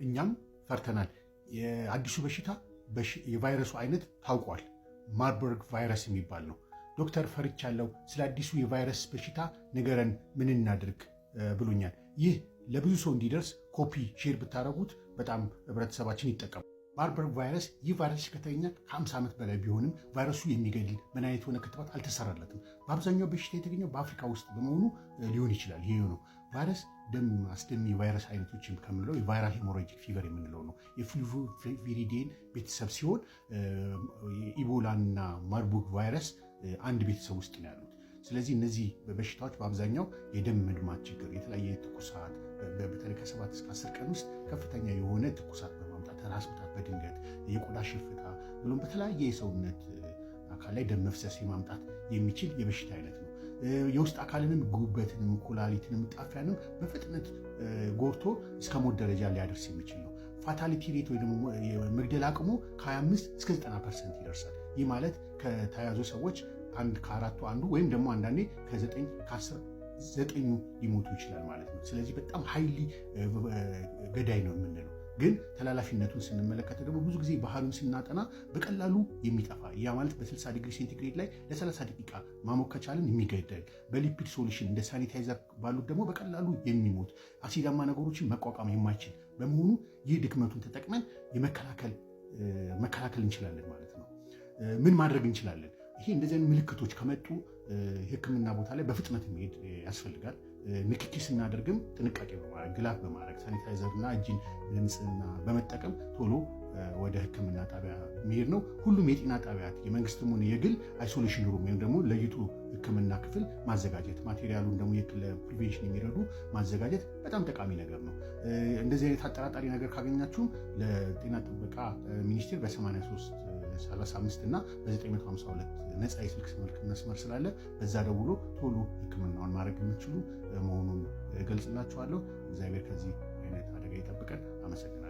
እኛም ፈርተናል። የአዲሱ በሽታ የቫይረሱ አይነት ታውቋል። ማርበርግ ቫይረስ የሚባል ነው። ዶክተር ፈርቻለሁ፣ ስለ አዲሱ የቫይረስ በሽታ ንገረን፣ ምን እናድርግ ብሎኛል። ይህ ለብዙ ሰው እንዲደርስ ኮፒ ሼር ብታደረጉት በጣም ህብረተሰባችን ይጠቀሙ። ማርበርግ ቫይረስ፣ ይህ ቫይረስ ከተገኘ ከ50 ዓመት በላይ ቢሆንም ቫይረሱ የሚገድል ምን አይነት የሆነ ክትባት አልተሰራለትም። በአብዛኛው በሽታ የተገኘው በአፍሪካ ውስጥ በመሆኑ ሊሆን ይችላል። ይሄ ነው ቫይረስ ደም አስደሚ ቫይረስ አይነቶችን ከምንለው የቫይራል ሄሞራጂክ ፊቨር የምንለው ነው። የፍሉቪሪዴን ቤተሰብ ሲሆን ኢቦላና ማርቡርግ ቫይረስ አንድ ቤተሰብ ውስጥ ነው ያሉት። ስለዚህ እነዚህ በሽታዎች በአብዛኛው የደም መድማት ችግር፣ የተለያየ ትኩሳት፣ በተለይ ከ7 እስከ 10 ቀን ውስጥ ከፍተኛ የሆነ ትኩሳት በማምጣት ራስ ምታት፣ በድንገት የቆዳ ሽፍታ ብሎም በተለያየ የሰውነት አካል ላይ ደም መፍሰስ የማምጣት የሚችል የበሽታ አይነት ነው። የውስጥ አካልንም ጉበትንም ኩላሊትንም ጣፊያንም በፍጥነት ጎርቶ እስከ ሞት ደረጃ ሊያደርስ የሚችል ነው። ፋታሊቲ ሬት ወይ ደግሞ መግደል አቅሙ ከ25 እስከ 90% ይደርሳል። ይህ ማለት ከተያዙ ሰዎች አንድ ከአራቱ አንዱ ወይም ደግሞ አንዳንዴ ከ9 ከ10 9 ሊሞቱ ይችላል ማለት ነው። ስለዚህ በጣም ሀይሊ ገዳይ ነው የምንለው። ግን ተላላፊነቱን ስንመለከት ደግሞ ብዙ ጊዜ ባህሉን ስናጠና በቀላሉ የሚጠፋ ያ ማለት በ60 ዲግሪ ሴንቲግሬድ ላይ ለ30 ደቂቃ ማሞቅ ከቻልን የሚገደል፣ በሊፒድ ሶሉሽን እንደ ሳኒታይዘር ባሉት ደግሞ በቀላሉ የሚሞት አሲዳማ ነገሮችን መቋቋም የማይችል በመሆኑ ይህ ድክመቱን ተጠቅመን መከላከል እንችላለን ማለት ነው። ምን ማድረግ እንችላለን? ይሄ እንደዚህ አይነት ምልክቶች ከመጡ ሕክምና ቦታ ላይ በፍጥነት መሄድ ያስፈልጋል። ንክኪ ስናደርግም ጥንቃቄ በማድረግ ግላፍ በማድረግ ሳኒታይዘር እና እጅን ንጽህና በመጠቀም ቶሎ ወደ ሕክምና ጣቢያ መሄድ ነው። ሁሉም የጤና ጣቢያት የመንግስትም ሆነ የግል አይሶሌሽን ሩም ወይም ደግሞ ለይቶ ሕክምና ክፍል ማዘጋጀት፣ ማቴሪያሉን ደግሞ ለፕሪቬንሽን የሚረዱ ማዘጋጀት በጣም ጠቃሚ ነገር ነው። እንደዚህ አይነት አጠራጣሪ ነገር ካገኛችሁም ለጤና ጥበቃ ሚኒስቴር በ8335 እና በ952 ነፃ የስልክ መስመር ስላለ በዛ ደውሎ ቶሎ ሕክምናውን ማድረግ የምትችሉ መሆኑን ገልጽላችኋለሁ። እግዚአብሔር ከዚህ አይነት አደጋ ይጠብቀን። አመሰግናለሁ።